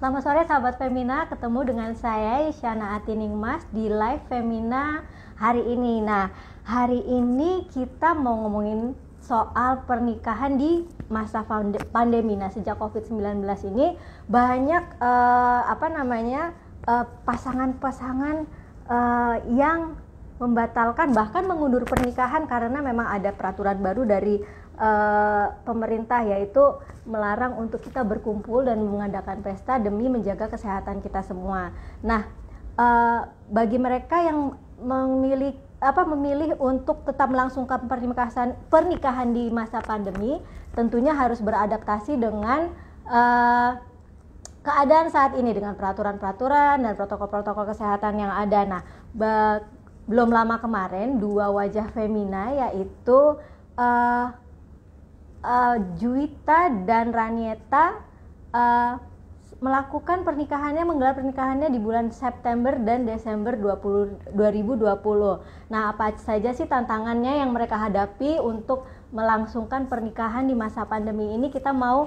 Selamat sore sahabat Femina, ketemu dengan saya Isyana Atiningmas di live Femina hari ini. Nah, hari ini kita mau ngomongin soal pernikahan di masa pandemi. Nah, sejak COVID-19 ini banyak pasangan-pasangan yang membatalkan bahkan mengundur pernikahan karena memang ada peraturan baru dari pemerintah, yaitu melarang untuk kita berkumpul dan mengadakan pesta demi menjaga kesehatan kita semua. Nah, bagi mereka yang memilih untuk tetap melangsungkan pernikahan di masa pandemi, tentunya harus beradaptasi dengan keadaan saat ini dengan peraturan-peraturan dan protokol-protokol kesehatan yang ada. Nah, belum lama kemarin dua wajah Femina, yaitu Juwita dan Ranieta menggelar pernikahannya di bulan September dan Desember 2020. Nah, apa saja sih tantangannya yang mereka hadapi untuk melangsungkan pernikahan di masa pandemi ini? Kita mau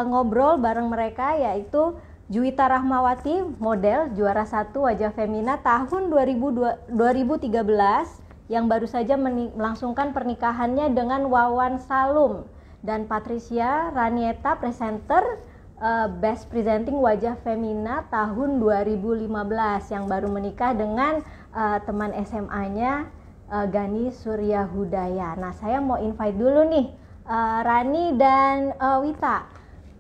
ngobrol bareng mereka, yaitu Juwita Rahmawati, model juara 1 wajah Femina tahun 2013 yang baru saja melangsungkan pernikahannya dengan Wawan Salum, dan Patricia Ranieta, presenter Best Presenting Wajah Femina tahun 2015 yang baru menikah dengan teman SMA-nya Gani Surya Hudaya. Nah, saya mau invite dulu nih Rani dan Wita.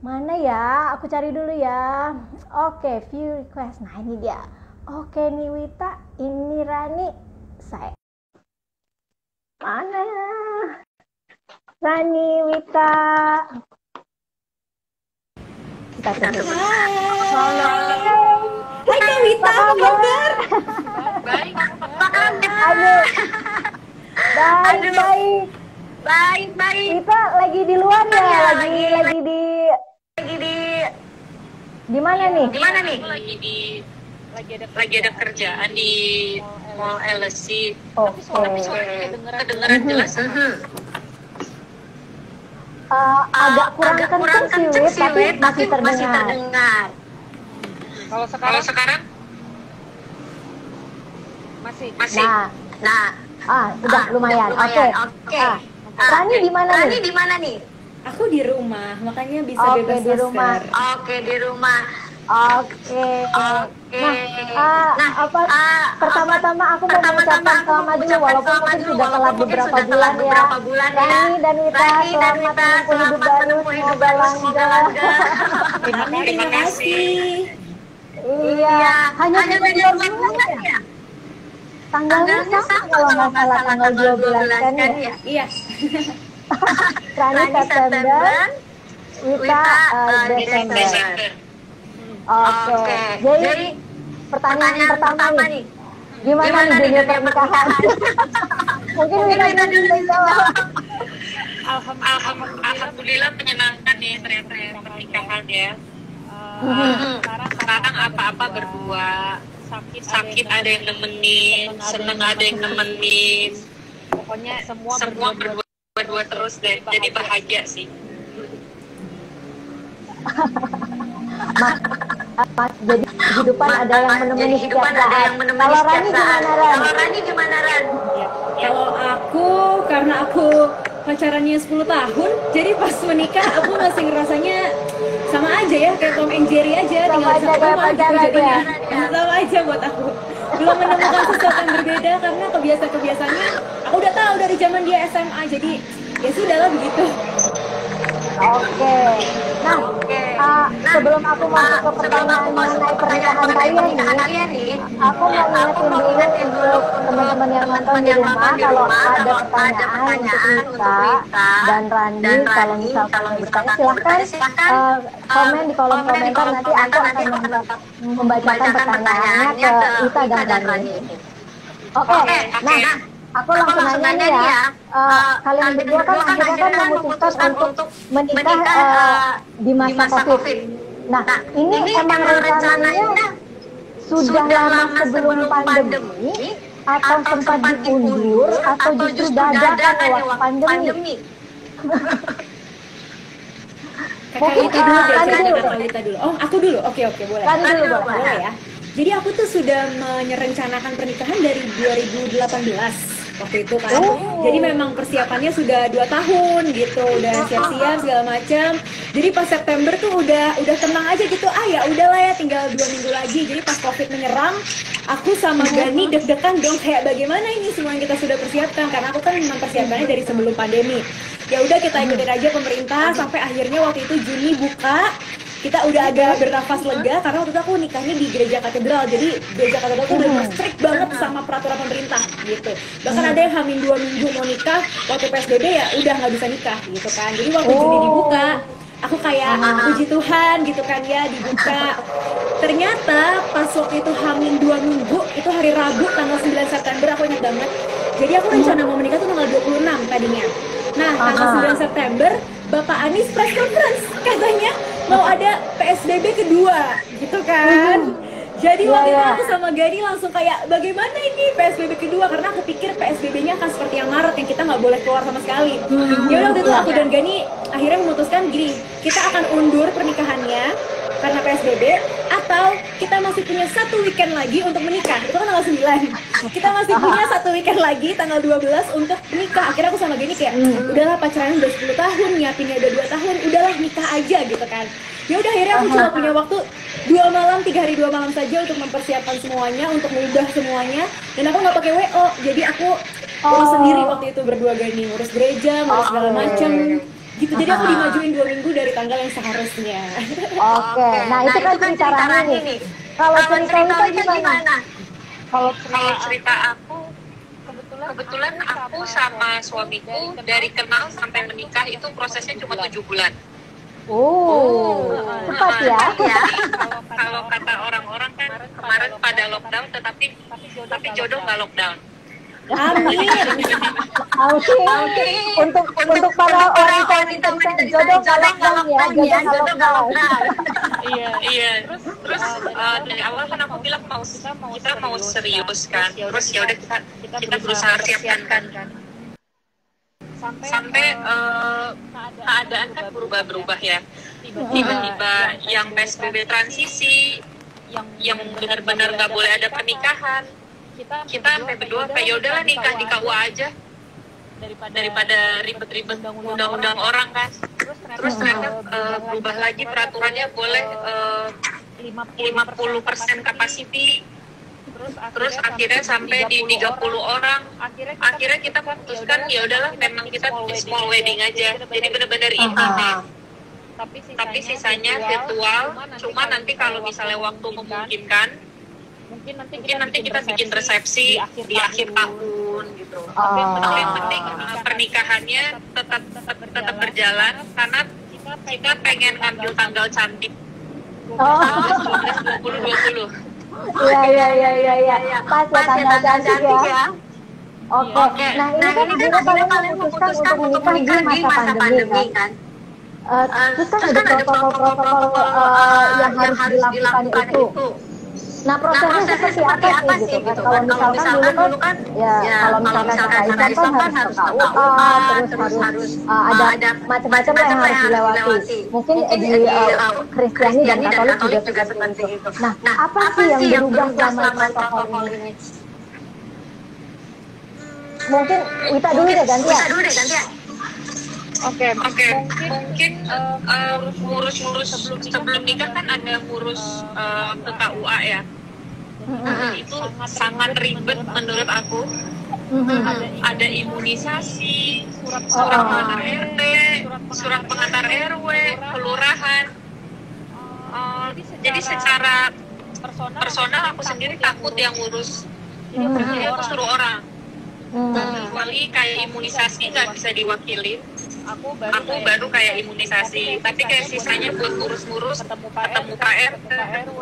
Mana ya? Aku cari dulu ya. Oke, view request. Nah, ini dia. Oke nih Wita, ini Rani. Saya mana? Rani, Wita. Kita tunggu. Halo. Hai Kak Wita, apa kabar? Baik, apa kabar? Aduh. Baik. Baik. Wita lagi di luar ya? Lagi di mana nih? Aku lagi ada kerjaan di Mall LSI. Tapi suaranya kedengeran jelas. Agak kurang kenceng sih, Wit, tapi masih terdengar. Kalau sekarang masih. Udah lumayan. Oke. Rani di mana nih? Aku di rumah, makanya bisa bebas di rumah. masker. Di rumah. Oke. Pertama-tama aku mau mengucapkan selamat dulu, walaupun mungkin sudah telat beberapa bulan ya. Rani dan Wita, selamat menempuh hidup baru, semoga langgeng. Terima kasih. Iya, hanya beda bulan ya. Tanggalnya sama kalau nggak salah, tanggal 12 kan ya. Iya. Rani September, Wita Desember. Oke. Jadi pertanyaan pertama nih, gimana nih dunia pernikahan? Mungkin Wita bisa jawab. Alhamdulillah menyenangkan nih ternyata pernikahan ya. Sekarang apa-apa berdua. Sakit ada yang nemenin, seneng ada yang nemenin. Pokoknya semua berdua terus deh. Jadi bahagia sih. Jadi kehidupan ada yang menemani setiap saat. Kalau Rani gimana Ran? Kalau aku, karena aku pacarannya 10 tahun, jadi pas menikah aku masih ngerasanya sama aja ya, kayak Tom and Jerry aja, tinggal di satu rumah gitu jadinya. Sama aja buat aku. Belum menemukan sesuatu yang berbeda karena kebiasaannya aku udah tahu dari zaman dia SMA, jadi ya sudahlah begitu. Oke. Nah, sebelum aku masuk ke pertanyaan mengenai pernikahan kalian nih, aku mau ngingetin dulu untuk teman-teman yang nonton di rumah, kalau ada pertanyaan untuk Wita dan Rani, kalau misalkan bertanya silahkan komen di kolom komentar, nanti aku akan membacakan pertanyaannya ke Wita dan Rani. Oke. Nah, aku langsung nanya nih ya, kalian berdua kan akhirnya kan memutuskan untuk menikah di masa COVID. Nah, ini emang rencananya sudah lama sebelum pandemi, atau sempat diundur, atau justru dadakan lewat pandemi? Kakak Lita dulu deh, Kani cerita dulu Kakak deh. Lita dulu. Oh, aku dulu. Oke, boleh. Kani dulu boleh. Boleh ya. Jadi aku tuh sudah merencanakan pernikahan dari 2018 waktu itu kan. Jadi memang persiapannya sudah 2 tahun gitu, udah siap-siap segala macam. Jadi pas September tuh udah tenang aja gitu. Ya udahlah ya, tinggal 2 minggu lagi. Jadi pas Covid menyerang, aku sama Gani deg-degan dong, kayak bagaimana ini semua yang kita sudah persiapkan, karena aku kan memang persiapannya dari sebelum pandemi. Ya udah kita ikutin aja pemerintah sampai akhirnya waktu itu Juni buka. Kita udah agak bernafas lega karena waktu itu aku nikahnya di gereja katedral. Jadi gereja katedral tuh udah strict banget sama peraturan pemerintah gitu. Bahkan ada yang hamil 2 minggu mau nikah, waktu PSBB ya udah nggak bisa nikah gitu kan. Jadi waktu Juni dibuka, aku kayak puji Tuhan gitu kan ya, dibuka. Ternyata pas waktu itu hamil 2 minggu, itu hari Rabu tanggal 9 September, aku ingat banget. Jadi aku rencana mau menikah tuh tanggal 26 tadinya. Nah, tanggal 9 September, Bapak Anies press conference katanya mau ada PSBB kedua gitu kan. Jadi waktu itu aku sama Gani langsung kayak bagaimana ini PSBB kedua, karena aku pikir PSBB-nya akan seperti yang Maret yang kita nggak boleh keluar sama sekali. Ya udah waktu itu aku dan Gani akhirnya memutuskan gini, kita akan undur pernikahannya karena PSBB, atau kita masih punya 1 weekend lagi untuk menikah. Itu kan tanggal 9. Kita masih punya 1 weekend lagi tanggal 12 untuk menikah. Akhirnya aku sama Gani kayak udahlah, pacaran udah 10 tahun, nyiapinnya udah 2 tahun, udahlah nikah aja gitu kan. Ya udah akhirnya aku cuma punya waktu 2 malam, 3 hari 2 malam saja untuk mempersiapkan semuanya, untuk mengubah semuanya. Dan aku nggak pakai WO, jadi aku urus sendiri waktu itu berdua Gani, ngurus gereja, ngurus segala macem gitu. Jadi aku dimajuin 2 minggu dari tanggal yang seharusnya. Oke, nah itu kan cerita Rani nih. Kalau cerita itu gimana? Kalau cerita aku, kebetulan aku sama suamiku dari kenal sampai menikah itu prosesnya cuma 7 bulan. Cepat ya. Kalau kata orang-orang kan kemarin pada lockdown, tapi jodoh nggak lockdown. Amin. Untuk para wanita jodoh nggak lockdown ya, jodoh nggak lockdown. Iya. Terus dari awal kan aku bilang kita mau serius kan. Terus ya udah kita berusaha siapkan kan. Sampai keadaan kan berubah ya. Tiba-tiba yang PSBB transisi, yang benar-benar nggak boleh ada pernikahan. Kita sampai berdua kayak ya udahlah nikah di KUA aja daripada ribet-ribet undang-undang orang kan. Terus ternyata berubah lagi peraturannya, boleh 50% capacity. Terus akhirnya sampai di 30 orang. Akhirnya kita memutuskan ya udahlah memang kita small wedding aja. Jadi benar-benar intimate. Tapi sisanya virtual. Cuma nanti kalau misalnya waktu memungkinkan, mungkin nanti kita bikin resepsi di akhir tahun gitu. Tapi yang penting pernikahannya tetap berjalan karena kita pengen ngambil tanggal cantik. 2020. Iya. Pas ya tanggal cantik ya. Oke. Nah ini kan kalian memutuskan untuk menikah di masa pandemi kan. Terus kan ada protokol-protokol yang harus dilakukan itu. Nah prosesnya seperti apa sih gitu kan? Kalau misalkan dulu kan kalau misalkan Islam kan harus ke KUA, terus harus ada macam-macam yang harus dilewati. Mungkin di Kristiani dan Katolik juga seperti itu. Nah apa sih yang berubah selama protokol ini? Mungkin Wita dulu deh gantian. Oke. Mungkin ngurus sebelum nikah kan ada ngurus ke KUA ya. Itu sangat ribet menurut aku. Ada imunisasi, surat pengantar RT, surat pengantar RW, kelurahan. Jadi secara personal aku sendiri takut yang ngurus. Jadi aku suruh orang. Kecuali kayak imunisasi nggak bisa diwakilin, aku baru kayak imunisasi, tapi kayak sisanya buat ngurus-ngurus, ketemu Pak RT,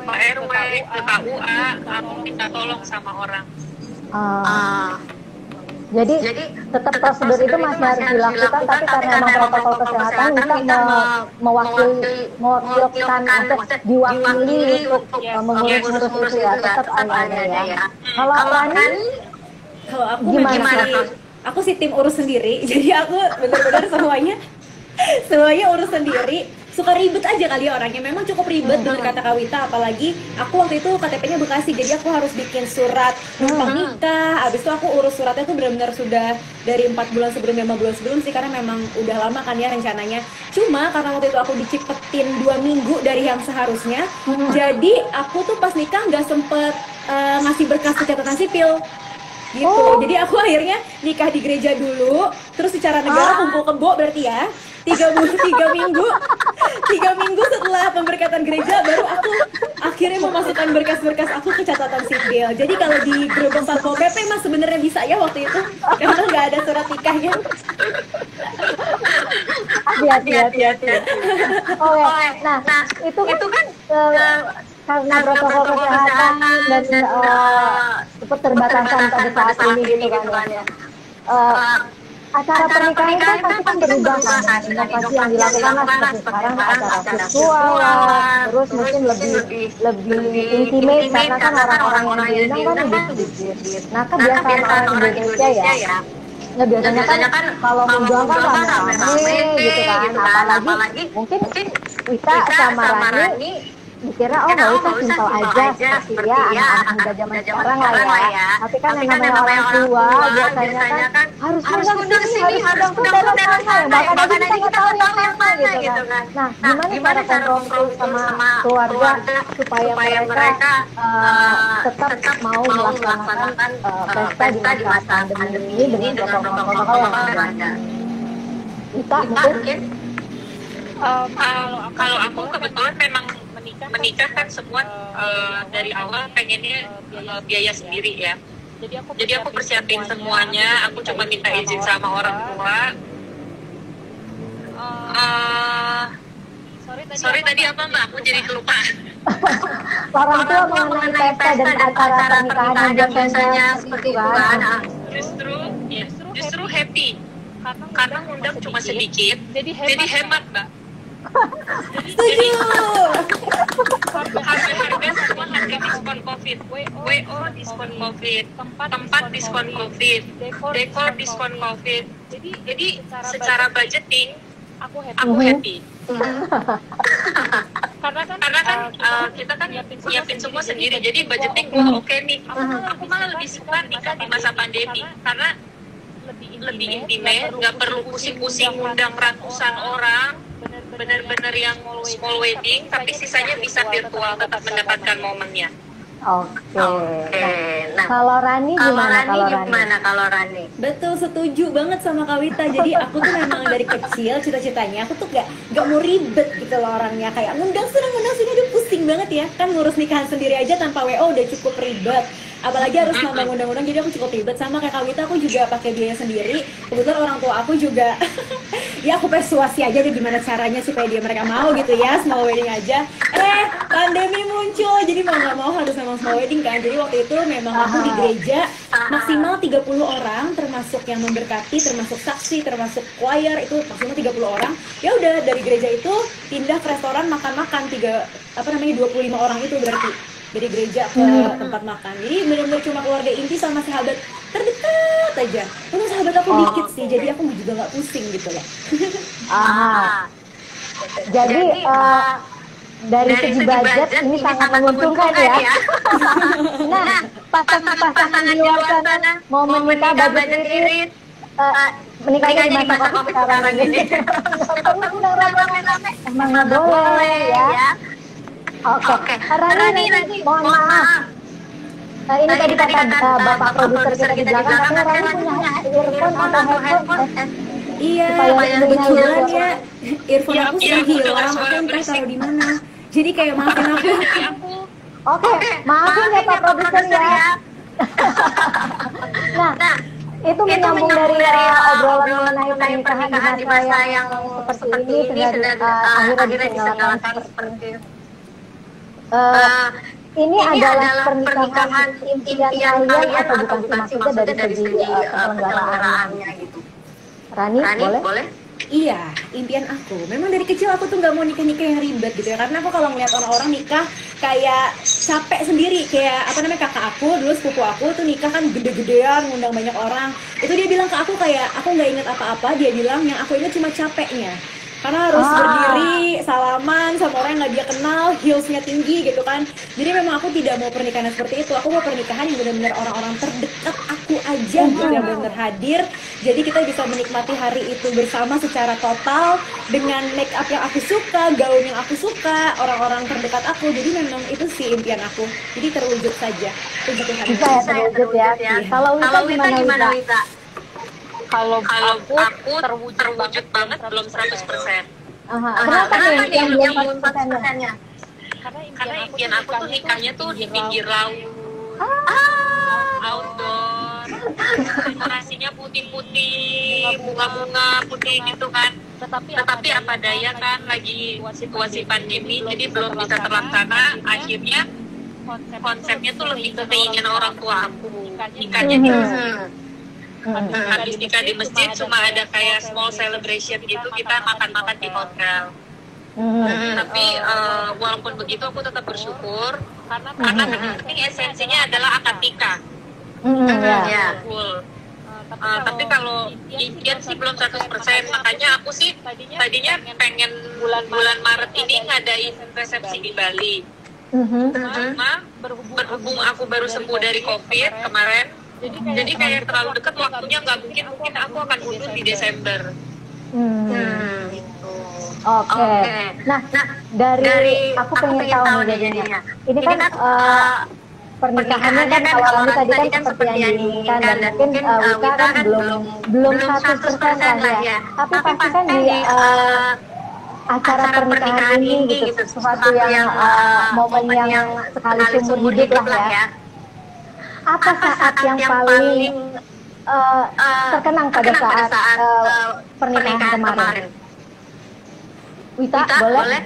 Pak RW, ke KUA, aku minta tolong sama orang. Jadi tetap prosedur itu masih harus dilakukan, tapi karena memang protokol kesehatan kita mewakilkan untuk diwakili untuk mengurus-ngurus itu ya, tetap ada ya. Kalau Rani kalau aku gimana? Aku sih tim urus sendiri, jadi aku benar-benar semuanya urus sendiri suka ribet aja kali ya orangnya. Memang cukup ribet dengan kata Kawita, apalagi aku waktu itu KTP-nya Bekasi, jadi aku harus bikin surat numpang nikah. Abis itu aku urus suratnya tuh benar-benar sudah dari 4 bulan sebelum, 5 bulan sebelum sih, karena memang udah lama kan ya rencananya. Cuma karena waktu itu aku dicipetin 2 minggu dari yang seharusnya, jadi aku tuh pas nikah nggak sempet ngasih berkas catatan sipil gitu. Jadi aku akhirnya nikah di gereja dulu, terus secara negara kumpul kebo berarti ya 3 minggu setelah pemberkatan gereja baru aku akhirnya memasukkan berkas-berkas aku ke catatan sipil. Jadi kalau di Gerbong Satpol PP mas sebenarnya bisa ya waktu itu karena nggak ada surat nikahnya. Hati-hati. Nah itu kan karena protokol kesehatan dan keterbatasan pada saat ini gitu kan ya. Acara pernikahan itu pasti kan berubah kan, inovasi yang dilakukan lah seperti sekarang acara virtual lah, terus mungkin lebih intimate karena kan orang-orang yang diundang kan lebih sedikit. Nah kebiasaan orang Indonesia ya, nah biasanya kan kalau undang kan rame-rame gitu kan, apalagi mungkin kita sama Rani dikira nggak usah simpel aja seperti ya anak-anak muda zaman sekarang lah ya. Tapi kan yang namanya orang tua biasanya kan harus undang sini, harus undang saudara sana, bahkan aja kita nggak tahu yang mana gitu kan. Nah gimana cara kompromi sama keluarga supaya mereka tetap mau melaksanakan pesta di masa pandemi ini dengan protokol yang ada. Kita mungkin kalau aku kebetulan memang menikah kan semua dari awal pengennya biaya sendiri ya. Jadi aku persiapin semuanya, aku cuma minta izin sama orang tua. Sorry tadi apa Mbak? Aku jadi kelupaan. Orang tua mengenai pesta dan acara pernikahan yang biasanya seperti itu kan. Justru happy. Karena undang cuma sedikit, jadi hemat Mbak. Setuju. Harga semua harga diskon COVID, WO diskon COVID, tempat diskon COVID, dekor diskon COVID. Jadi secara budgeting aku happy. Karena kan kita kan nyiapin semua sendiri, jadi budgeting oke nih. Aku malah lebih suka nikah di masa pandemi karena lebih intimate, nggak perlu pusing-pusing undang ratusan orang. Benar-benar yang small wedding, tapi sisanya bisa virtual, tetap mendapatkan momennya. Oke. Nah, kalau Rani gimana kalau Rani? Betul, setuju banget sama Kawita. Jadi aku tuh memang dari kecil cita-citanya aku tuh gak mau ribet gitu loh orangnya, kayak ngundang sini udah pusing banget ya. Kan ngurus nikahan sendiri aja tanpa WO udah cukup ribet. Apalagi harus nambah undang-undang, jadi aku cukup ribet. Sama kayak Kawita, aku juga pakai biaya sendiri. Kebetulan orang tua aku juga ya aku persuasi aja deh gimana caranya supaya mereka mau gitu ya, small wedding aja. Pandemi muncul, jadi mau nggak mau harus memang small wedding kan. Jadi waktu itu memang aku di gereja maksimal 30 orang, termasuk yang memberkati, termasuk saksi, termasuk choir, itu maksimal 30 orang. Ya udah dari gereja itu pindah ke restoran makan-makan 25 orang itu berarti. Dari gereja ke tempat makan. Jadi benar-benar cuma keluarga inti sama sahabat terdekat aja. Terus sahabat aku dikit sih, jadi aku juga nggak pusing gitu loh. Jadi dari segi budget ini sangat menguntungkan ya. Nah, pasangan di luar sana mau menikah budget irit, menikah di masa COVID sekarang ini. Emang nggak boleh ya. Oke. Rani, mohon maaf. Ini tadi kata Bapak produser kita di belakang, katanya Rani punya earphone atau headphone. Iya, kebetulan ya earphone aku sudah hilang, aku entah taruh di mana. Jadi kayak maafin aku. Oke, maafin ya Pak produser ya. Nah, itu menyambung dari obrolan mengenai pernikahan di masa yang seperti ini dengan akhirnya ditinggalkan seperti itu. Ini adalah pernikahan impian kalian atau bukan sih maksudnya dari segi penyelenggaraannya gitu. Rani, boleh? Iya, impian aku. Memang dari kecil aku tuh nggak mau nikah-nikah yang ribet gitu ya. Karena aku kalau ngeliat orang-orang nikah kayak capek sendiri. Kayak kakak aku, dulu sepupu aku tuh nikah kan gede-gedean, ngundang banyak orang. Itu dia bilang ke aku kayak, aku nggak inget apa-apa. Dia bilang yang aku inget cuma capeknya. karena harus berdiri salaman sama orang yang nggak dia kenal, heelsnya tinggi gitu kan. Jadi memang aku tidak mau pernikahan seperti itu. Aku mau pernikahan yang benar-benar orang-orang terdekat aku aja gitu yang benar-benar hadir. Jadi kita bisa menikmati hari itu bersama secara total dengan make up yang aku suka, gaun yang aku suka, orang-orang terdekat aku. Jadi memang itu sih impian aku. Jadi terwujud saja. Bisa ya terwujud ya. Kalau Wita gimana Wita? Kalau aku terwujud banget belum 100%. Kenapa nih yang belum 100%-nya? Karena impian aku tuh nikahnya tuh di pinggir laut. Outdoor. Dekorasinya putih-putih, bunga-bunga putih gitu kan. Tetapi apa daya kan lagi situasi pandemi, jadi belum bisa terlaksana. Akhirnya konsepnya tuh lebih ke keinginan orang tua aku. Nikahnya di habis nikah di masjid cuma ada kayak small celebration gitu, kita makan-makan di hotel. Tapi walaupun begitu aku tetap bersyukur karena penting esensinya adalah akad nikah. Full. Tapi kalau impian sih belum 100%, makanya aku sih tadinya pengen bulan Maret ini ngadain resepsi di Bali. Cuma berhubung aku baru sembuh dari COVID kemarin, jadi kayak terlalu dekat waktunya, nggak mungkin aku akan mundur di Desember. Gitu. Oke. Nah, dari aku pengen tahu nih jadinya. Ini kan pernikahannya kan kalau Rani tadi kan seperti yang diinginkan, dan mungkin Wika kan belum 100% lah ya. Tapi pasti kan di acara pernikahan ini gitu, sesuatu yang momen yang sekali seumur hidup lah ya. Apa saat yang paling terkenang pada saat pernikahan kemarin? Wita, boleh?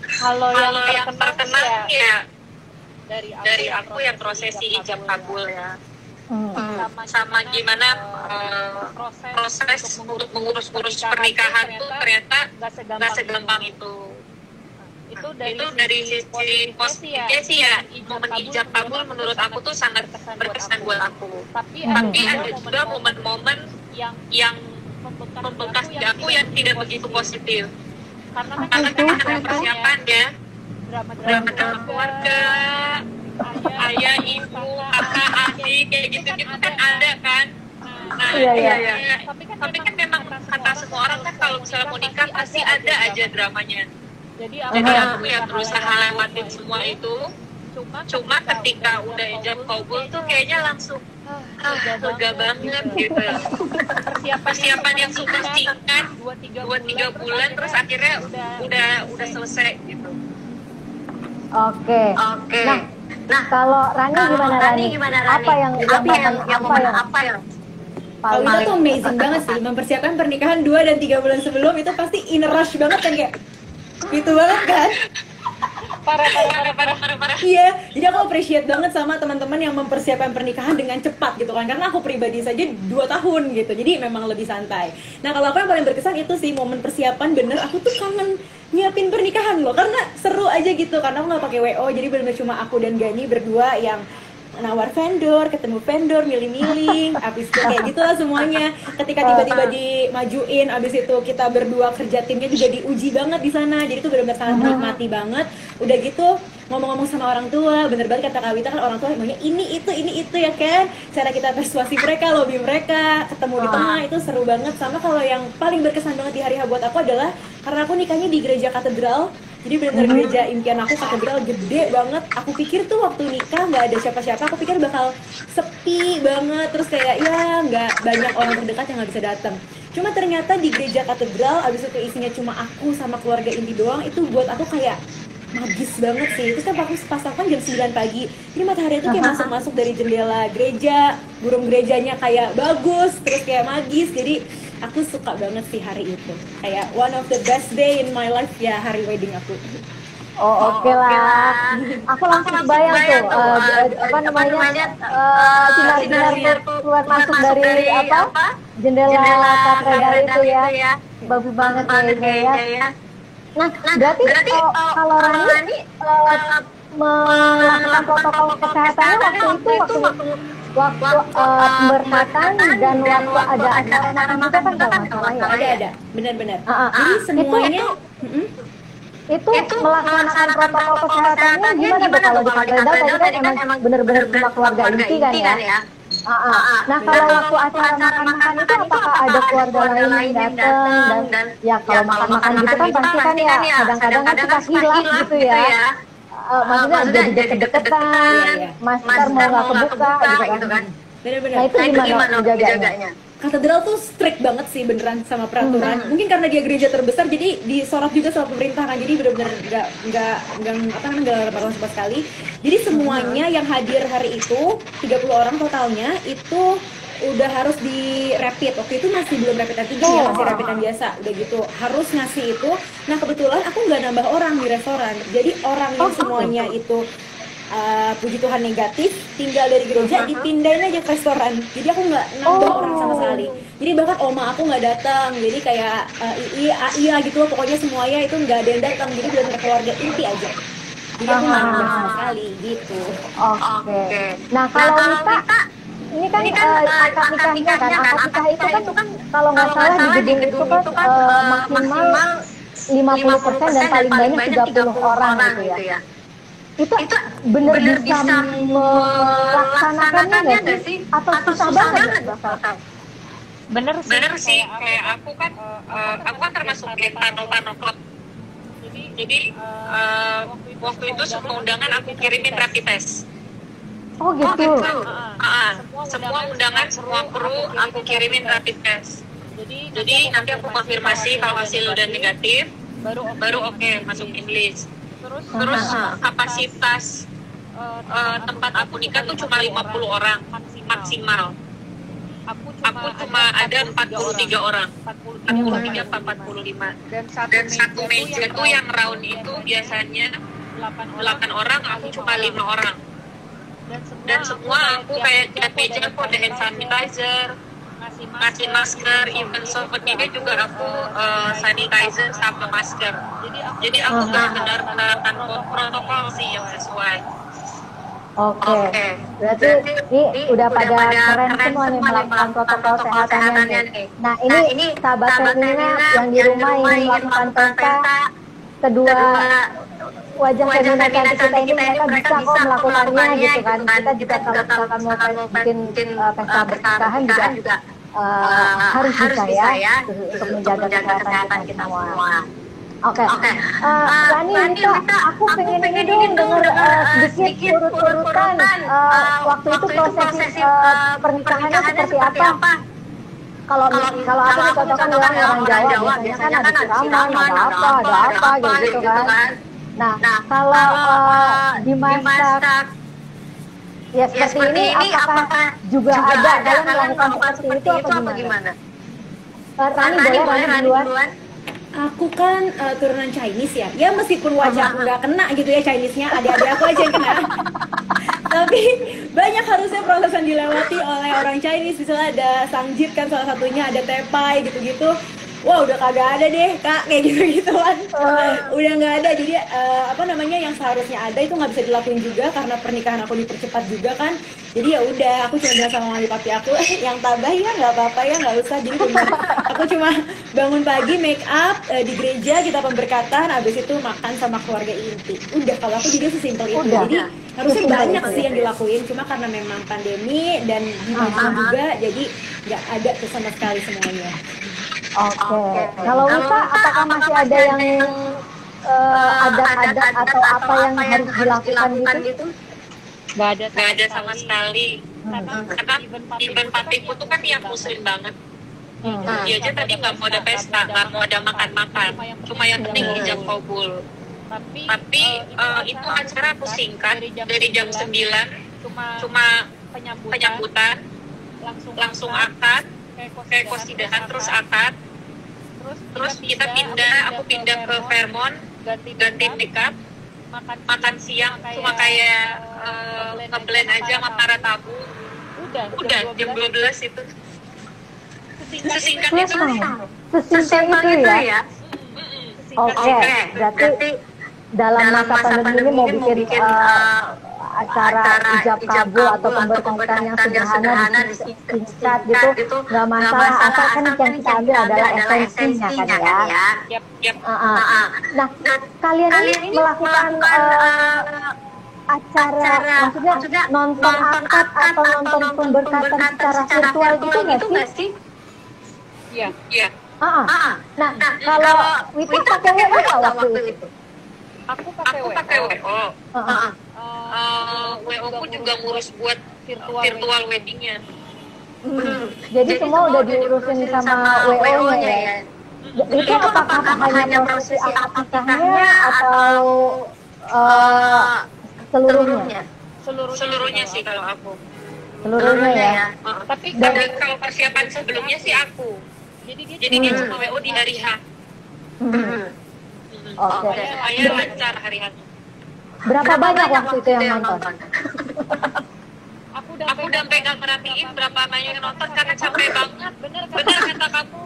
Kalau yang terkenang ya dari aku ya prosesi ijab kabul ya. Sama gimana proses untuk mengurus pernikahan tuh ternyata nggak segampang itu. Itu dari sisi positifnya sih ya, momen ijab kabul menurut aku tuh sangat berkesan buat aku. Tapi ada juga momen-momen yang membekas di aku yang tidak begitu positif. Karena kan ada persiapan ya, drama keluarga, ayah, ibu, kakak, adik, kayak gitu-gitu kan ada kan. Iya. Tapi kan memang kata semua orang kan kalau misalnya mau nikah pasti ada aja dramanya. Jadi aku ya berusaha lewatin semua itu. Cuma ketika udah ijab kabul tuh kayaknya langsung lega banget gitu. Persiapan yang super singkat 2-3 bulan terus akhirnya udah selesai gitu. Oke. Nah, kalau Rani gimana Rani? Apa yang kalau itu tuh amazing banget sih, mempersiapkan pernikahan 2 dan 3 bulan sebelum itu pasti in rush banget kan, kayak gitu banget kan? Parah. Iya, jadi aku appreciate banget sama teman-teman yang mempersiapkan pernikahan dengan cepat gitu kan, karena aku pribadi saja 2 tahun gitu, jadi memang lebih santai. Nah kalau aku yang paling berkesan itu sih momen persiapan, bener aku tuh kangen nyiapin pernikahan loh, karena seru aja gitu, karena aku nggak pakai WO, jadi bener-bener cuma aku dan Gani berdua yang nawar vendor, ketemu vendor, milih-milih, abis itu kayak gitulah semuanya. Ketika tiba-tiba dimajuin, abis itu kita berdua kerja timnya juga diuji banget di sana. Jadi itu benar-benar sangat menikmati banget. Udah gitu ngomong-ngomong sama orang tua, bener banget kata Kak Wita kan, orang tua maunya ini itu ya kan. Cara kita persuasi mereka, lobby mereka, ketemu di tengah, itu seru banget. Sama kalau yang paling berkesan banget di hari H buat aku adalah karena aku nikahnya di gereja katedral. Jadi benar-benar gereja impian aku, katedral gede banget. Aku pikir tuh waktu nikah nggak ada siapa-siapa, aku pikir bakal sepi banget, terus kayak ya nggak banyak orang terdekat yang nggak bisa datang. Cuma ternyata di gereja katedral, abis itu isinya cuma aku sama keluarga inti doang, itu buat aku kayak magis banget sih. Terus kan pas aku kan jam 9 pagi, jadi matahari itu kayak masuk-masuk dari jendela gereja, burung gerejanya kayak bagus, terus kayak magis. Jadi aku suka banget sih hari itu, kayak one of the best day in my life ya, hari wedding aku. Oke lah. Aku langsung kebayang tuh, sinar-sinar keluar masuk dari jendela katedral itu ya. Bagus banget ya. Nah, berarti kalau Rani melakukan protokol kesehatannya waktu waktu pemberkatan dan waktu ada acara makan juga kan kalau masalah ya. Ada, benar-benar. Jadi semuanya itu melaksanakan protokol kesehatannya gimana tuh kalau di Kagredal tadi kan emang benar-benar cuma keluarga inti kan ya? Nah kalau waktu acara makan-makan itu apakah ada keluarga lain yang datang dan ya kalau makan-makan gitu kan pasti kan ya kadang-kadang kan suka hilaf gitu ya. Maksudnya jadi deket-deketan, masker mau nggak kebuka gitu kan. Benar-benar. Nah itu gimana menjaganya? Katedral tuh strict banget sih beneran sama peraturan. Mungkin karena dia gereja terbesar jadi disorot juga sama pemerintah kan. Jadi benar-benar nggak lepas sama sekali. Jadi semuanya yang hadir hari itu 30 orang totalnya itu udah harus di rapid. Waktu itu masih belum rapid antigen ya, masih rapidan biasa. Udah gitu harus ngasih itu. Nah kebetulan aku nggak nambah orang di restoran. Jadi orang yang semuanya itu puji Tuhan negatif, tinggal dari gereja dipindahin aja ke restoran. Jadi aku nggak nambah orang sama sekali. Jadi bahkan oma aku nggak datang. Jadi kayak iya gitu loh. Pokoknya semuanya itu nggak ada yang datang. Jadi benar-benar keluarga inti aja. Jadi aku nggak nambah sama sekali gitu. Oke. Nah kalau Wita, ini kan akad nikahnya kan. Akad nikah itu kan kalau nggak salah di gedung itu kan maksimal 50% dan paling banyak 30 orang gitu ya. Itu bener bisa melaksanakannya nggak sih? Atau susah banget? Bener sih, kayak aku kan termasuk geng Pano Club. Jadi waktu itu semua undangan aku kirimin rapid test. Oh gitu. Semua undangan, semua kru aku kirimin rapid test. Jadi nanti aku konfirmasi kalau hasil udah negatif, baru oke masukin list. Terus kapasitas tempat aku nikah tuh cuma 50 orang maksimal. Aku cuma ada 43 orang. 43 apa 45. Dan satu meja tuh yang round itu biasanya 8 orang, aku cuma 5 orang. Dan semua aku kayak tiap meja aku ada hand sanitizer, ngasih masker, even souvenirnya juga aku sanitizer sama masker. Jadi aku benar-benar menerapkan protokol sih yang sesuai. Oke. Berarti ini udah pada keren semua nih melakukan protokol kesehatannya nih. Nah ini sahabat feminina yang di rumah ingin melakukan pesta, kedua wajah femina cantik kita ini mereka bisa kok melakukannya gitu kan. Kita juga kalau misalkan mau bikin pesta pernikahan juga harus bisa ya untuk menjaga kesehatan kita semua. Oke. Rani, Wita, aku pengen ini dong denger sedikit urut-urutan waktu itu prosesi pernikahannya seperti apa? Kalau aku nih cocokkan orang Jawa biasanya kan ada siraman, ada apa gitu kan. Nah, kalau dimasak ya seperti ini apakah juga ada dalam melakukan seperti itu apa gimana? Rani boleh duluan. Aku kan turunan Chinese ya meskipun wajah aku nggak kena gitu ya Chinese-nya, adik-adik aku aja yang kena. Tapi banyak harusnya proses yang dilewati oleh orang Chinese, misalnya ada sangjit kan salah satunya, ada tepai gitu-gitu. Wah udah kagak ada deh kak, kayak gitu-gituan. Udah nggak ada, jadi yang seharusnya ada itu nggak bisa dilakuin juga karena pernikahan aku dipercepat juga kan. Jadi ya udah, aku cuma bilang sama mami papi aku, yang tabah ya nggak apa-apa ya, nggak usah. Jadi aku cuma bangun pagi, make up di gereja, kita pemberkatan, habis itu makan sama keluarga inti. Udah, kalau aku juga sesimpel itu. Jadi harusnya banyak sih yang dilakuin, cuma karena memang pandemi dan gimana juga, jadi nggak ada tuh sama sekali semuanya. Oke. Kalau Wita, apakah masih ada yang adat-adat atau apa yang harus dilakukan gitu? Gak ada sama sekali. Karena even papiku tuh kan yang muslim banget. Dia aja tadi nggak mau ada pesta, nggak mau ada makan-makan. Cuma yang penting hijab kabul. Tapi itu acara aku singkat dari jam 9, cuma penyambutan, langsung akad, kayak kosidahan terus akad. Terus aku pindah ke Fairmont, ganti makeup, makan siang cuma kayak ngeblend aja sama para tamu. Udah jam 12 itu. Sesingkat itu ya. Oke, berarti dalam masa pandemi ini mau bikin acara ijab kabul atau pemberkatan yang sederhana disingkat gitu nggak masalah, asalkan yang kita ambil adalah esensinya kan ya. Nah, kalian ini melakukan acara, maksudnya nonton akad atau nonton pemberkatan secara virtual gitu nggak sih? Iya. Nah, kalau Wita pakai WO nggak waktu itu? Aku pakai WO. WO ku juga ngurus buat virtual weddingnya. Jadi semua udah diurusin sama WO-nya ya? Itu apakah hanya prosesi akikahnya atau seluruhnya? Seluruhnya sih kalau aku. Seluruhnya ya? Tapi kalau persiapan sebelumnya sih aku. Jadi dia cuma WO di hari H. Oke. Supaya lancar hari H. Berapa banyak waktu itu yang nonton? Aku udah pegang merhatiin berapa banyak yang nonton karena capek banget. Bener kata kamu.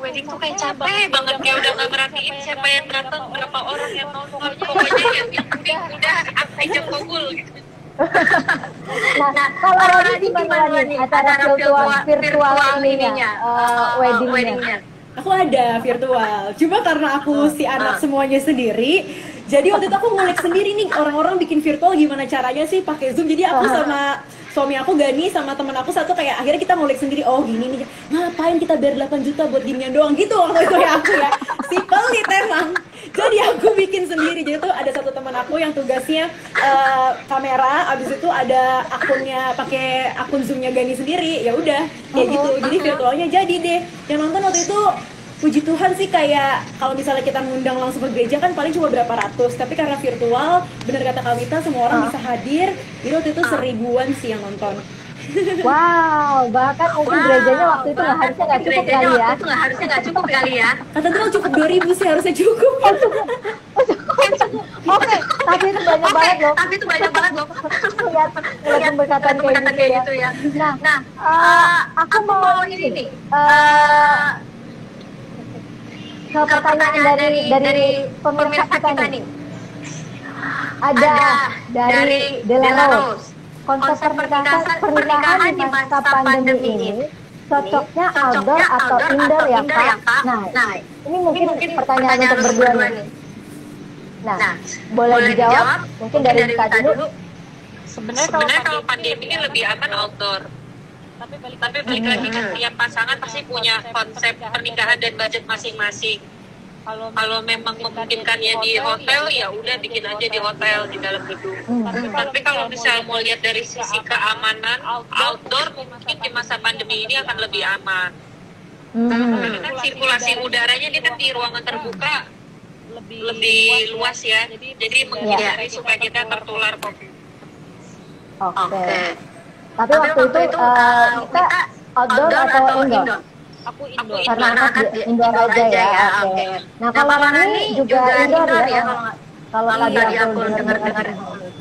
Wedding tuh kayak capek banget, kayak udah gak merhatiin siapa yang datang, berapa orang yang nonton. Pokoknya yang penting udah aja kabul gitu. Nah, kalau Rodi gimana nih acara virtual ininya, weddingnya? Aku ada virtual, cuma karena aku si anak semuanya sendiri, jadi waktu itu aku ngulik sendiri nih orang-orang bikin virtual gimana caranya sih pakai Zoom. Jadi aku sama suami aku Gani sama temen aku satu kayak akhirnya kita ngulik sendiri, oh gini nih, ngapain kita bayar 8 juta buat ginian doang gitu waktu itu ya aku ya. Si pelit emang. Jadi aku bikin sendiri. Jadi tuh ada satu teman aku yang tugasnya kamera, abis itu ada akunnya pakai akun Zoom-nya Gani sendiri. Ya udah kayak gitu. Jadi virtualnya jadi deh. Yang nonton waktu itu puji Tuhan sih kayak kalau misalnya kita ngundang langsung ke gereja kan paling cuma berapa ratus, tapi karena virtual bener kata Kawita semua orang bisa hadir. Jadi waktu itu 1000-an sih yang nonton. Wow, bahkan mungkin gerejanya waktu itu nggak cukup kali ya? Kata tuh cukup 2000 sih, harusnya cukup. Oke, tapi itu banyak banget loh. Lihat pemberkatan kayak gitu ya. Nah, aku mau ini nih. Ke pertanyaan dari pemirsa kita nih. Ada dari Delaros. Konsep pernikahan di masa pandemi ini cocoknya outdoor atau indoor ya Kak? Nah, ini mungkin pertanyaan untuk berdua nih. Nah, boleh dijawab mungkin dari Kak dulu. Sebenarnya kalau pandemi ini lebih aman outdoor. Tapi balik lagi kan tiap pasangan pasti punya konsep pernikahan dan budget masing-masing. Kalau memang memungkinkannya di hotel ya udah bikin aja di hotel di dalam gedung. Tapi kalau misalnya mau lihat dari sisi keamanan, outdoor mungkin di masa pandemi ini akan lebih aman. Karena kan sirkulasi udaranya ini kan di ruangan terbuka lebih luas ya. Jadi menghindari supaya kita tertular COVID. Oke. Tapi waktu itu kita outdoor atau indoor? Aku indoor. Karena anak indoor aja ya. Oke. Nah, kalau Rani juga indoor ya. Kalau tadi aku dengar.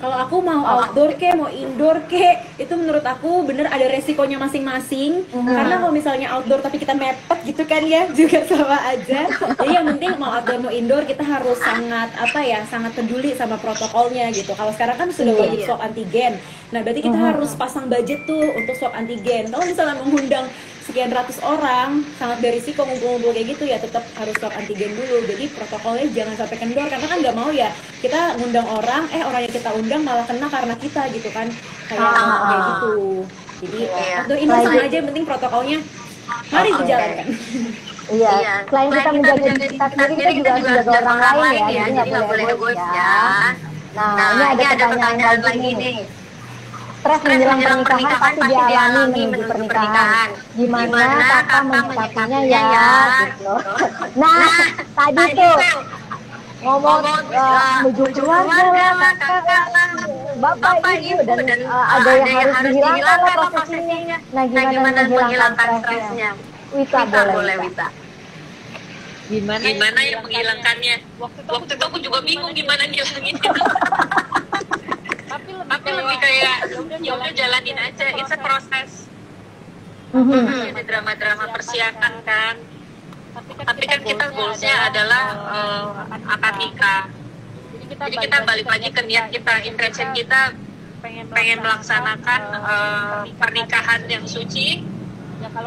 Kalau aku mau outdoor ke, mau indoor ke, itu menurut aku bener ada resikonya masing-masing. Karena kalau misalnya outdoor tapi kita mepet gitu kan ya, juga sama aja. Jadi yang penting mau outdoor mau indoor kita harus sangat sangat peduli sama protokolnya gitu. Kalau sekarang kan sudah wajib swab antigen. Nah berarti kita harus pasang budget tuh untuk swab antigen. Kalau misalnya mengundang sekian ratus orang, sangat berisiko ngumpul-ngumpul kayak gitu ya, tetap harus swab antigen dulu. Jadi protokolnya jangan sampai kendor, karena kan nggak mau ya kita ngundang orang, orang yang kita undang malah kena karena kita gitu kan, kayak gitu. Jadi untuk ini sama aja, yang penting protokolnya mari dijalankan. Iya, selain kita menjaga diri kita sendiri, kita juga harus menjaga orang lain ya, jadi nggak boleh egois ya. Nah, ini ada pertanyaan lagi nih. Stres menjelang pernikahan pasti dialami menuju pernikahan. Gimana kakak menyikapinya ya, gitu. Nah, tadi tuh ngomong menuju keluarga lah, kakak lah, bapak ibu, dan ada yang harus dihilangkan lah prosesnya. Nah, gimana menghilangkan stresnya? Wita, boleh Wita. Gimana yang menghilangkannya? Waktu itu aku juga bingung gimana ngilanginnya. Tapi lebih kayak ya udah jalanin aja, it's a proses. Ada drama-drama persiapan kan. Tapi kan kita goalsnya adalah akad nikah. Jadi kita balik lagi ke niat kita, intention kita pengen melaksanakan pernikahan yang suci,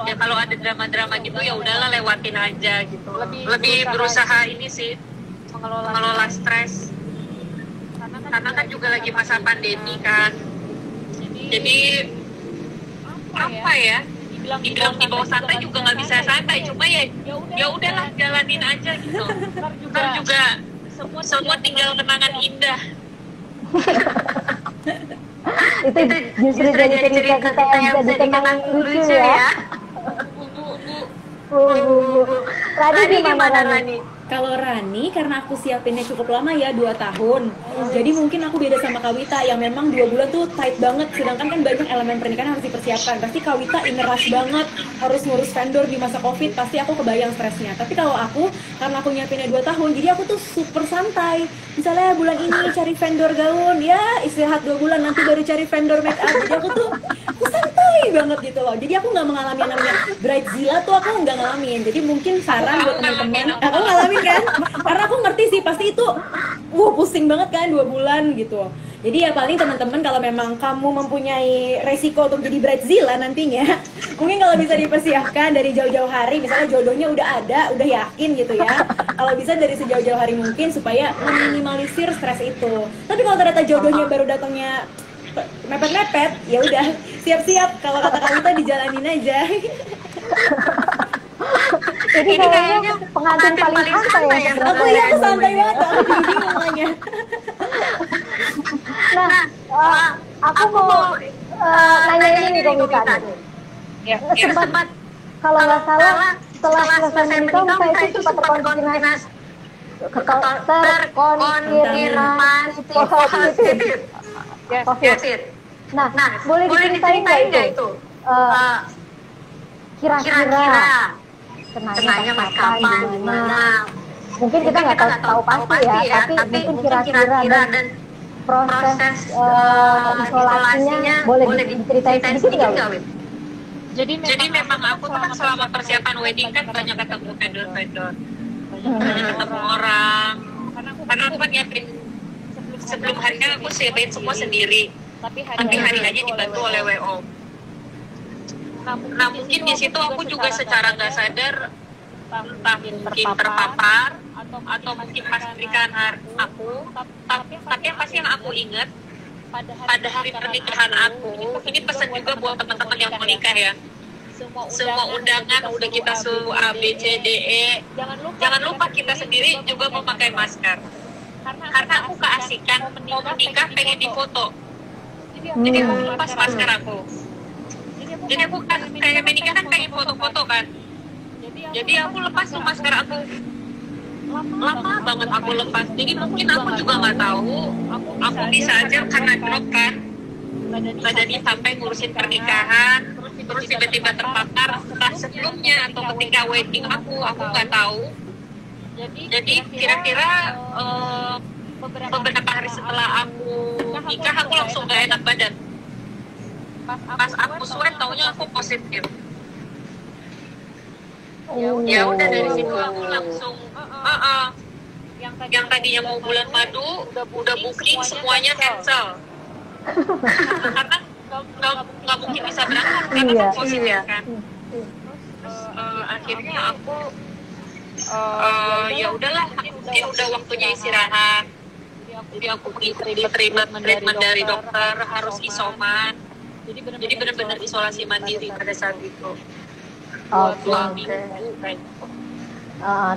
ya kalau ada drama-drama gitu ya udahlah lewatin aja gitu. Lebih berusaha ini sih mengelola stres, karena kan juga lagi masa pandemi kan. Jadi apa ya? Dibilang di bawah santai juga nggak bisa santai, cuma ya udahlah jalanin aja gitu. Ntar juga semua tinggal kenangan indah. Itu justru jadi cerita kita yang jadi kenangan lucu ya. Rani gimana Rani? Kalau Rani, karena aku siapinnya cukup lama ya, 2 tahun. Jadi mungkin aku beda sama Kawita yang memang 2 bulan tuh tight banget. Sedangkan kan banyak elemen pernikahan harus dipersiapkan. Pasti Kawita in rush banget, harus ngurus vendor di masa Covid. Pasti aku kebayang stresnya. Tapi kalau aku, karena aku nyiapinnya 2 tahun, jadi aku tuh super santai. Misalnya bulan ini cari vendor gaun, ya istirahat 2 bulan, nanti baru cari vendor make up. Jadi aku santai banget gitu loh. Jadi aku nggak mengalami yang namanya bridezilla tuh, aku nggak ngalamin. Jadi mungkin saran buat teman-teman, aku ngalamin kan, karena aku ngerti sih pasti itu pusing banget kan 2 bulan gitu. Jadi ya paling teman-teman kalau memang kamu mempunyai resiko untuk jadi bridezilla nantinya, mungkin kalau bisa dipersiapkan dari jauh-jauh hari, misalnya jodohnya udah ada, udah yakin gitu ya. Kalau bisa dari sejauh-jauh hari mungkin supaya meminimalisir stres itu. Tapi kalau ternyata jodohnya baru datangnya mepet-mepet, ya udah siap-siap, kalau kata Kawita dijalanin aja. Ini kayaknya pengantin paling santai ya. Aku santai banget, aku jadi bingung namanya. Nah, aku mau nanya ini ke Mita. Sempat kalau nggak salah setelah selesai menikah Mita itu sempat terkonfirmasi COVID. Nah, boleh diceritain nggak itu? Kira-kira kenanya mas kapan, gimana? Mungkin kita nggak tahu pasti ya, tapi mungkin kira-kira dan proses isolasinya boleh diceritain sedikit nggak, Win? Jadi memang aku tuh kan selama persiapan wedding kan banyak ketemu vendor-vendor, banyak ketemu orang. Karena aku kan nyiapin sebelum hari kan aku siapin semua sendiri, tapi hari hanya dibantu oleh WO. Nah mungkin di situ aku juga secara nggak sadar entah mungkin terpapar atau mungkin pas pernikahan aku, tapi yang pasti yang aku ingat pada hari pernikahan aku, ini pesan juga buat teman-teman yang mau nikah ya. Semua undangan udah kita suruh A, B, C, D, E. Jangan lupa kita sendiri juga memakai masker. Karena aku keasikan mau menikah pengen difoto. Jadi aku lepas masker aku. Jadi aku kan kayak menikah kan pengen foto-foto kan. Jadi aku lepas tuh masker aku. Lama banget aku lepas. Jadi mungkin aku juga nggak tahu. Aku bisa aja karena drop kan. Badannya sampai ngurusin pernikahan. Terus tiba-tiba terpapar entah sebelumnya atau ketika wedding aku nggak tahu. Jadi kira-kira beberapa hari setelah aku nikah aku langsung gak enak badan. Pas aku swab taunya aku positif. Ya udah dari situ aku langsung yang tadinya mau bulan madu udah booking semuanya cancel. Karena nggak mungkin bisa berangkat karena kan positif kan. Akhirnya aku ya udahlah, mungkin udah waktunya istirahat. Jadi aku mengikuti treatment dari dokter, harus isoman. Jadi benar-benar isolasi mandiri pada saat itu. 2 minggu kayak gitu.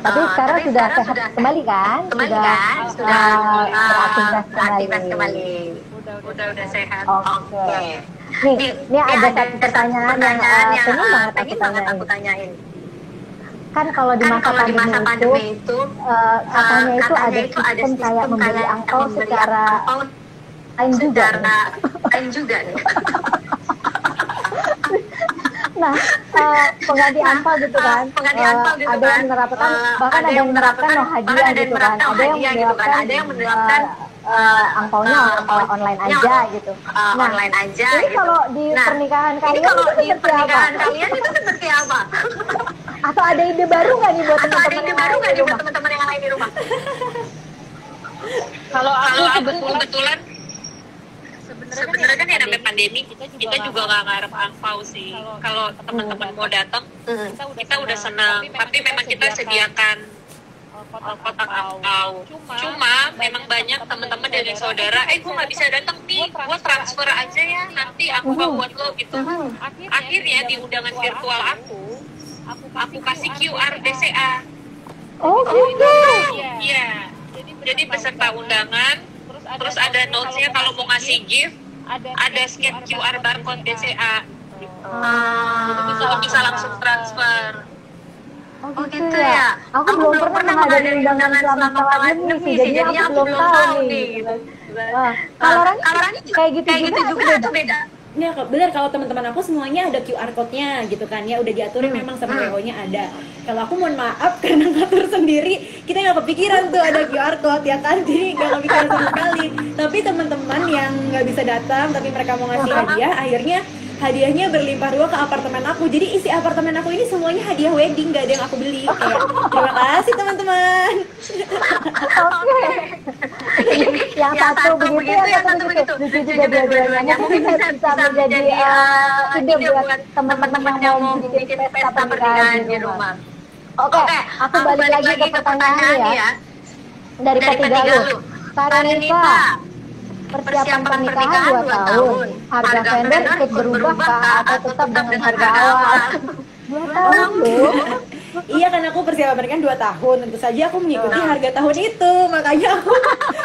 Tapi sekarang sudah sehat kembali kan? Sudah beraktivitas kembali. Udah sehat. Oke. Nih ada satu pertanyaan yang pengen banget aku tanyain. Kan kalau di masa pandemi itu katanya itu ada sistem kayak membeli angpau secara lain juga nih. Nah, pengganti angpau gitu kan, ada yang menerapkan, bahkan ada yang menerapkan no hadiah gitu kan, ada yang menerapkan angpaunya online aja gitu. Nah, ini kalau di pernikahan kalian itu seperti apa? Atau ada ide baru nggak nih buat teman-teman yang lain di rumah? Kalau aku kebetulan sebenarnya kan yang namanya pandemi kita juga nggak ngarep angpau sih. Kalau teman-teman mau datang kita udah senang, tapi memang kita sediakan kotak angpau. Cuma memang banyak teman-teman dari saudara, gue nggak bisa datang nih, gue transfer aja ya, nanti aku buat lo gitu. Akhirnya di undangan virtual aku kasih QR BCA. Oh gitu. Iya. Jadi peserta undangan, terus ada notes-nya kalau mau ngasih gift, ada scan QR barcode BCA. Jadi bisa langsung transfer. Oh gitu ya. Aku belum pernah menghadiri undangan selama pandemi sih, jadi aku belum tahu nih. Kalau Rani kayak gitu juga atau beda? Ya benar, kalau teman-teman aku semuanya ada QR code-nya gitu kan ya, udah diaturin memang sama WO-nya ada. Kalau aku mohon maaf karena ngatur sendiri, kita nggak kepikiran tuh ada QR code ya kan, jadi nggak kepikiran sama sekali. Tapi teman-teman yang nggak bisa datang tapi mereka mau ngasih hadiah, akhirnya hadiahnya berlimpah ruah ke apartemen aku. Jadi isi apartemen aku ini semuanya hadiah wedding, nggak ada yang aku beli. Kayak, terima kasih teman-teman. Oke. Yang satu begitu, yang satu begitu. Lucu juga dua-duanya. Mungkin bisa menjadi ide buat teman-teman yang mau bikin pesta pernikahan di rumah. Oke, aku balik lagi ke pertanyaannya ya. Dari ketiga lu. Karenita, persiapan pernikahan 2 tahun. Harga vendor ikut berubah kah atau tetap dengan harga awal? 2 tahun loh. Iya, kan aku persiapan pernikahan 2 tahun. Tentu saja aku mengikuti harga tahun itu. Makanya aku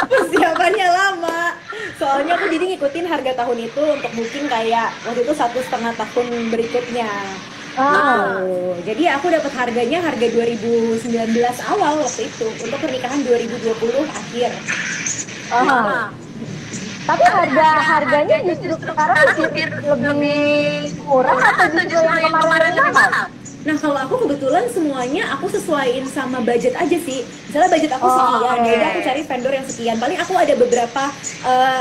persiapannya lama. Soalnya aku jadi ngikutin harga tahun itu untuk booking kayak waktu itu 1,5 tahun berikutnya. Jadi aku dapat harganya harga 2019 awal waktu itu untuk pernikahan 2020 akhir. Tapi harganya justru sekarang lebih murah atau justru yang kemarin lebih mahal? Nah, kalau aku kebetulan semuanya aku sesuaiin sama budget aja sih. Misalnya budget aku sekian, jadi aku cari vendor yang sekian. Paling aku ada beberapa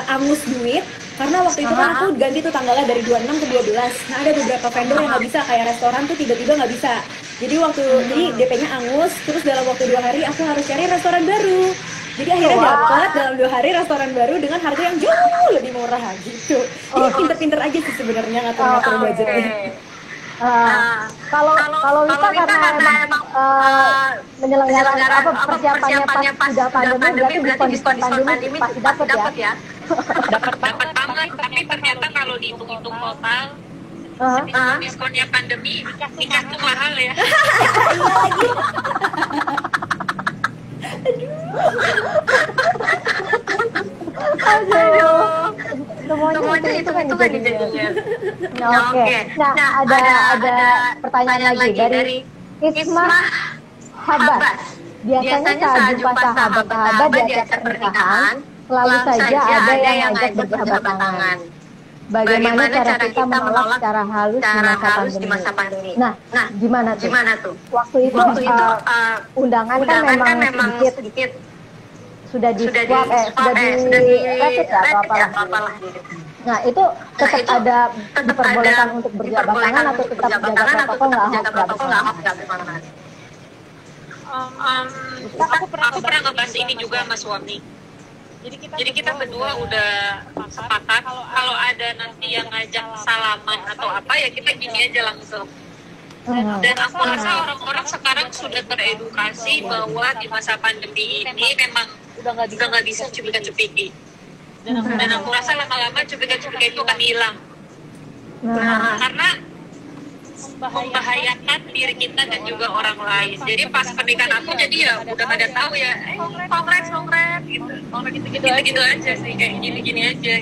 angus duit, karena waktu itu kan aku ganti tuh tanggalnya dari 26 ke 12. Nah, ada beberapa vendor yang nggak bisa, kayak restoran tuh tiba-tiba nggak bisa. Jadi jadi DP-nya angus, terus dalam waktu 2 hari aku harus cari restoran baru. Jadi akhirnya dapat dalam 2 hari restoran baru dengan harga yang jauh lebih murah gitu. Jadi pinter-pinter aja sih sebenarnya ngatur-ngatur budgetnya. Kalau Wita karena emang menyelenggarakan persiapannya pas sudah pandemi, berarti diskon pandemi pasti dapat ya. Dapat banget, tapi ternyata kalau dihitung-hitung total diskonnya pandemi nikah tuh mahal ya. Aduh, semuanya itu kan jadinya. Oke. Nah, ada pertanyaan lagi dari Ismah Habas. Biasanya saat jumpa sahabat-sahabat di acara pernikahan, selalu saja ada yang ngajak berjabat tangan. Bagaimana cara kita menolak secara halus di masa pandemi? Nah, gimana tuh? Waktu itu undangan kan memang sedikit sudah di rapid ya atau apalah gitu. Nah, itu tetap ada diperbolehkan untuk berjabat tangan atau tetap menjaga protokol nggak hoax? Aku pernah ngebahas ini juga sama suami. Jadi kita berdua udah sepakat kalau ada nanti yang ngajak salaman atau apa ya kita gini aja langsung. Dan aku rasa orang-orang sekarang sudah teredukasi bahwa di masa pandemi ini memang udah nggak bisa cupika-cupiki. Dan aku rasa lama-lama cupika-cupika itu akan hilang. Karena membahayakan diri kita dan juga orang lain. Jadi pas pernikahan aku jadi ya udah pada tahu ya, congrats gitu aja sih, kayak gini aja.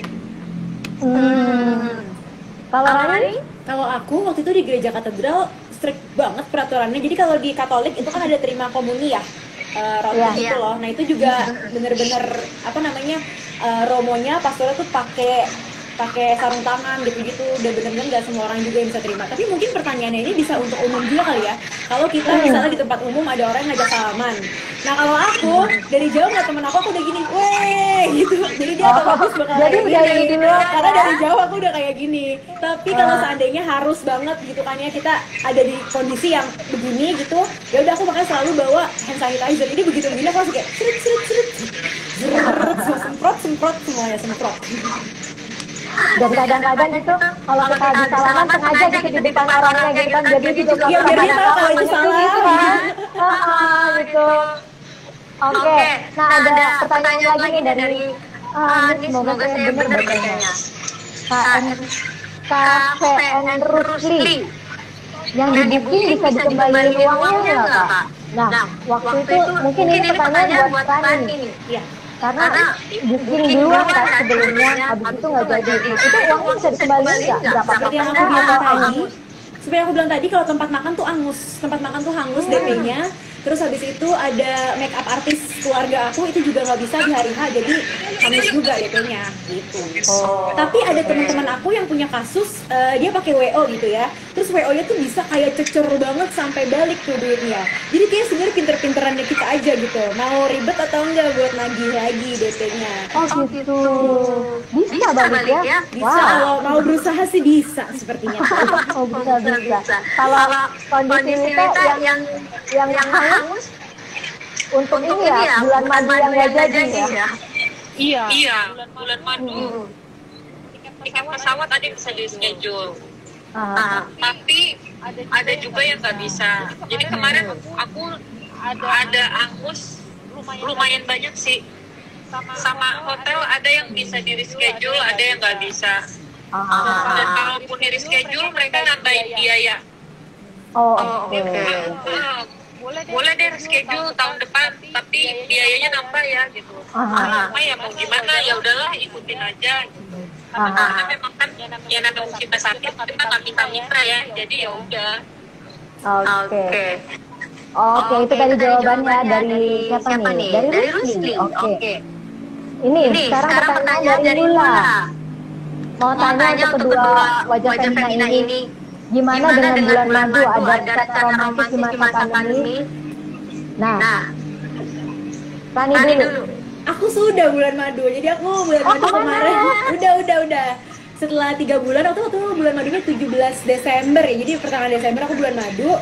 Kalau Rani? Kalau aku waktu itu di gereja katedral strict banget peraturannya. Jadi kalau di Katolik itu kan ada terima komuni ya, roti gitu loh. Nah itu juga bener-bener romonya pastornya tuh pakai sarung tangan gitu-gitu, udah bener-bener nggak semua orang juga yang bisa terima. Tapi mungkin pertanyaannya ini bisa untuk umum juga kali ya. Kalau kita misalnya di tempat umum ada orang yang ngajak salaman. Nah kalau aku dari jauh nggak, temen aku udah gini, weh gitu. Jadi dia otomatis bakal jadi udah gini. Karena dari jauh aku udah kayak gini. Tapi kalau seandainya harus banget gitu kan ya, kita ada di kondisi yang begini gitu, ya udah aku makanya selalu bawa hand sanitizer. Jadi begitu begini aku langsung kayak semprot semuanya semprot. Dan kadang-kadang itu kalau kita habis salaman sengaja gitu di depan orangnya gitu kan, jadi juga Iya, biar dia tahu kalau itu salah. gitu kan. Gitu. Oke, nah ada pertanyaan lagi nih dari ini semoga saya benar bacanya. KVN Rusli. Yang di booking bisa dikembalikan uangnya nggak, Kak? Nah, waktu itu mungkin ini pertanyaan buat Rani nih. Iya. Karena booking duluan kan sebelumnya, habis itu nggak jadi. Itu uangnya bisa dikembalikan nggak? Berapa Seperti yang aku bilang tadi, seperti yang aku bilang tadi, kalau tempat makan tuh hangus DP-nya. Terus habis itu ada make up artis keluarga aku itu juga nggak bisa di hari H, jadi hangus juga DP-nya gitu. Tapi ada teman-teman aku yang punya kasus, dia pakai WO gitu ya. Terus WO-nya tuh bisa kayak cecor banget sampai balik tuh duitnya. Jadi kayak sebenarnya pinter-pinterannya kita aja gitu. Mau ribet atau enggak buat nagih lagi DP-nya. Oh gitu. Bisa balik ya? Bisa, kalau mau berusaha sih bisa sepertinya. Oh bisa. Kalau kondisi kita yang hangus untuk ini ya bulan madu yang nggak jadi ya. Iya, bulan madu. Tiket pesawat ada yang bisa di schedule. Tapi ada juga yang nggak bisa. Jadi kemarin aku ada angus lumayan banyak sih. Sama hotel ada yang bisa di reschedule, ada yang nggak bisa. Dan kalaupun di reschedule mereka nambahin biaya. Oke. Boleh deh reschedule tahun depan, tapi biayanya nambah ya gitu. Cuma ya mau gimana, ya udahlah ikutin aja. Karena memang kan ya namanya kita sakit kita nggak minta ya, jadi ya udah. Oke, itu tadi jawabannya dari siapa nih? Dari Rusli. Oke. Ini sekarang pertanyaan dari Lula. Mau tanya untuk kedua wajah femina ini, gimana dengan bulan madu, ada kata romantis di masa pandemi? Nah, Rani dulu. Aku sudah bulan madu, jadi aku bulan madu kemarin udah. Setelah 3 bulan, waktu bulan madunya 17 Desember ya, jadi pertengahan Desember aku bulan madu.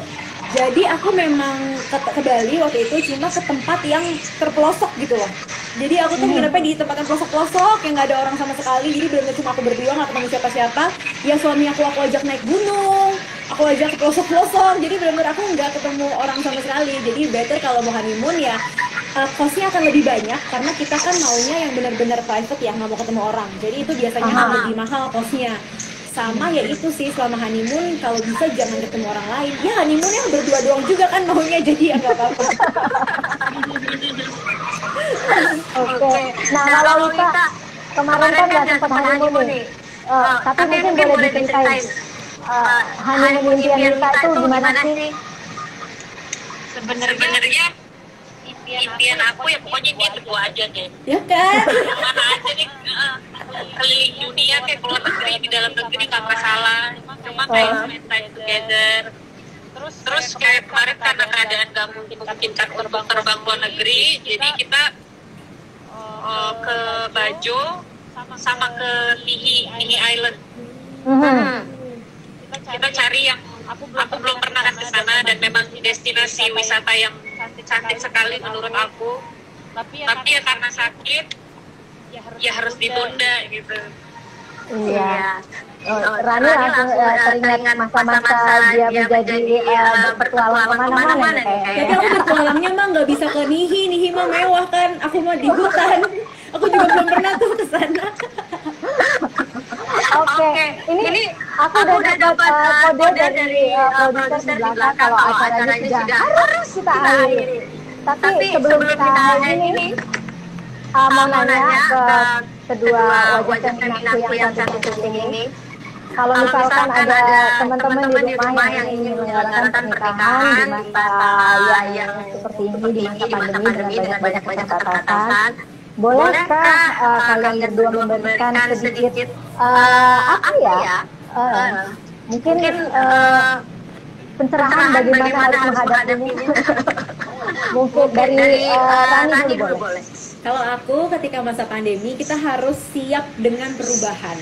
Jadi aku memang ke Bali waktu itu, cuma ke tempat yang terpelosok gitu loh. Jadi aku tuh nginepnya di tempat yang pelosok-pelosok yang nggak ada orang sama sekali. Jadi benar-benar cuma aku berdua, nggak ketemu siapa-siapa. Ya suami aku ajak naik gunung, aku ajak ke pelosok-pelosok. Jadi benar-benar aku nggak ketemu orang sama sekali. Jadi better kalau mau honeymoon ya kosnya akan lebih banyak karena kita kan maunya yang benar-benar private ya, nggak mau ketemu orang. Jadi itu biasanya akan lebih mahal kosnya. Sama ya itu sih, selama honeymoon kalau bisa jangan ketemu orang lain. Ya honeymoon yang berdua doang juga kan maunya, jadi ya nggak apa-apa. Oke. Nah kalau Lita kemarin kan nggak sempat honeymoon nih. Tapi mungkin boleh diceritain honeymoon impian Lita itu gimana sih? Sebenarnya impian aku ya pokoknya dia berdua aja deh. Ya kan? Mana aja nih, keliling dunia kayak keluar negeri, di dalam negeri nggak masalah. Cuma kayak spend time together. Terus kayak kemarin karena keadaan nggak memungkinkan untuk terbang ke luar negeri, jadi kita ke Bajo sama ke Nihi Island. Kita cari yang aku belum pernah ke sana dan memang destinasi wisata yang cantik sekali menurut aku. Tapi ya karena sakit ya harus ditunda gitu. Iya. Rani langsung teringat masa-masa dia menjadi berpetualang kemana-mana nih kayaknya. Tapi aku bertualangnya mah nggak bisa ke Nihi mah mewah kan. Aku mah di hutan. Aku juga belum pernah tuh ke sana. Oke, ini aku udah dapat kode dari produser di belakang kalau acaranya sudah harus kita akhiri. Tapi sebelum kita akhiri ini, mau nanya ke kedua wajah feminaku yang satu ini. Kalau misalkan ada teman-teman di rumah yang ingin menyelenggarakan pernikahan di masa yang seperti ini, di masa pandemi dengan banyak keterbatasan, bolehkah kalian berdua memberikan sedikit mungkin pencerahan bagaimana harus menghadapinya? Mungkin dari Rani dulu boleh. Kalau aku ketika masa pandemi kita harus siap dengan perubahan.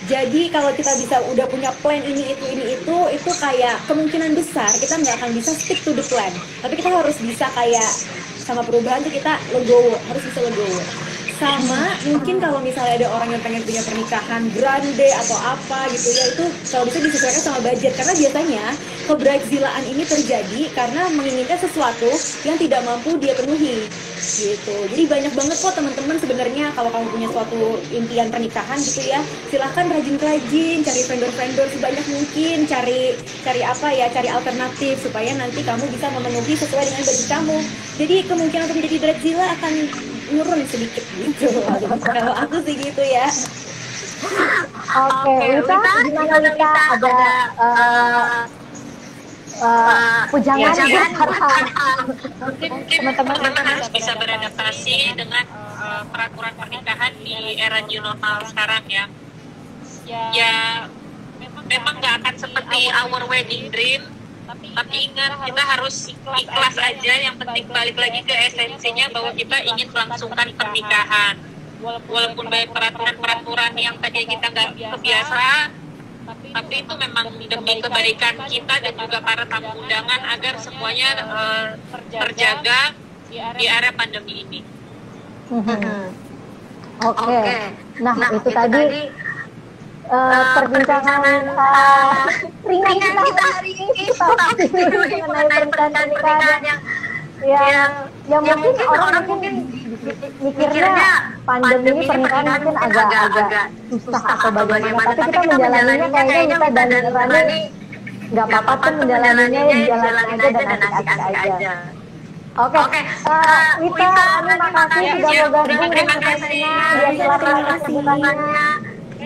Jadi kalau kita bisa udah punya plan ini itu kayak kemungkinan besar kita nggak akan bisa stick to the plan. Tapi kita harus bisa kayak sama perubahan tuh kita legowo, harus bisa legowo. Sama mungkin kalau misalnya ada orang yang pengen punya pernikahan grande atau apa gitu ya, itu kalau bisa disesuaikan sama budget, karena biasanya kebridezilaan ini terjadi karena menginginkan sesuatu yang tidak mampu dia penuhi gitu. Jadi banyak banget kok teman-teman sebenarnya kalau kamu punya suatu impian pernikahan gitu ya, silahkan rajin-rajin cari vendor-vendor sebanyak mungkin, cari apa ya, cari alternatif supaya nanti kamu bisa memenuhi sesuai dengan budget kamu. Jadi kemungkinan untuk menjadi bridezilla akan nurun sedikit gitu. Kalau aku sih gitu ya. Oke, Wita, gimana Wita? Ada pujangan mungkin teman-teman harus bisa beradaptasi dengan peraturan pernikahan di era new normal sekarang ya. Ya memang nggak akan seperti our wedding dream, tapi ingat kita harus ikhlas aja. Yang penting balik lagi ke esensinya bahwa kita ingin melangsungkan pernikahan, walaupun banyak peraturan yang tadi kita nggak kebiasa, tapi itu memang demi kebaikan kita dan juga para tamu undangan agar semuanya terjaga di area pandemi ini. Oke. Nah, itu tadi perbincangan ringan kita hari ini mengenai pernikahan yang mungkin orang mungkin mikirnya pandemi ini pernikahan mungkin agak susah atau bagaimana, tapi kita menjalaninya kayaknya kita dan Rani nggak apa-apa tuh menjalaninya, jalan aja dan asik-asik aja. Oke, Wita, terima kasih sudah mau gabung dengan kita. Terima kasih kesempatannya.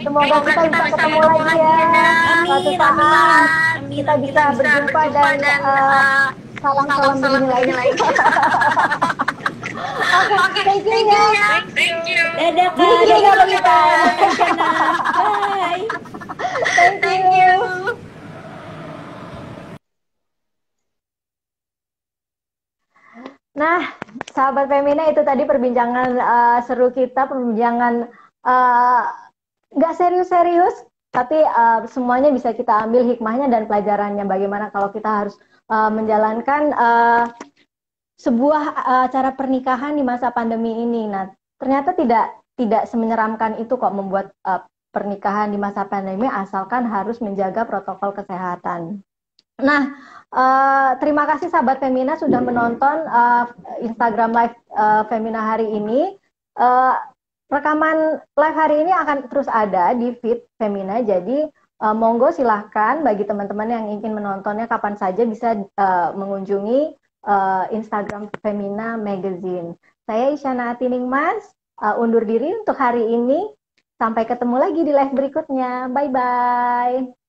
Semoga kita bisa ketemu lagi ya. Suatu saat kita bisa berjumpa dan salam-salam begini lagi. Oke, thank you ya. Thank you. Dadah Kak Wita. Bye. Thank you. Nah, sahabat Femina, itu tadi perbincangan seru kita, perbincangan nggak serius-serius, tapi semuanya bisa kita ambil hikmahnya dan pelajarannya. Bagaimana kalau kita harus menjalankan sebuah acara pernikahan di masa pandemi ini. Nah, ternyata tidak semenyeramkan itu kok membuat pernikahan di masa pandemi, asalkan harus menjaga protokol kesehatan. Nah, terima kasih sahabat Femina sudah menonton Instagram Live Femina hari ini. Rekaman live hari ini akan terus ada di feed Femina, jadi monggo silahkan bagi teman-teman yang ingin menontonnya kapan saja bisa mengunjungi Instagram Femina Magazine. Saya Isyana Atiningmas, undur diri untuk hari ini. Sampai ketemu lagi di live berikutnya. Bye-bye.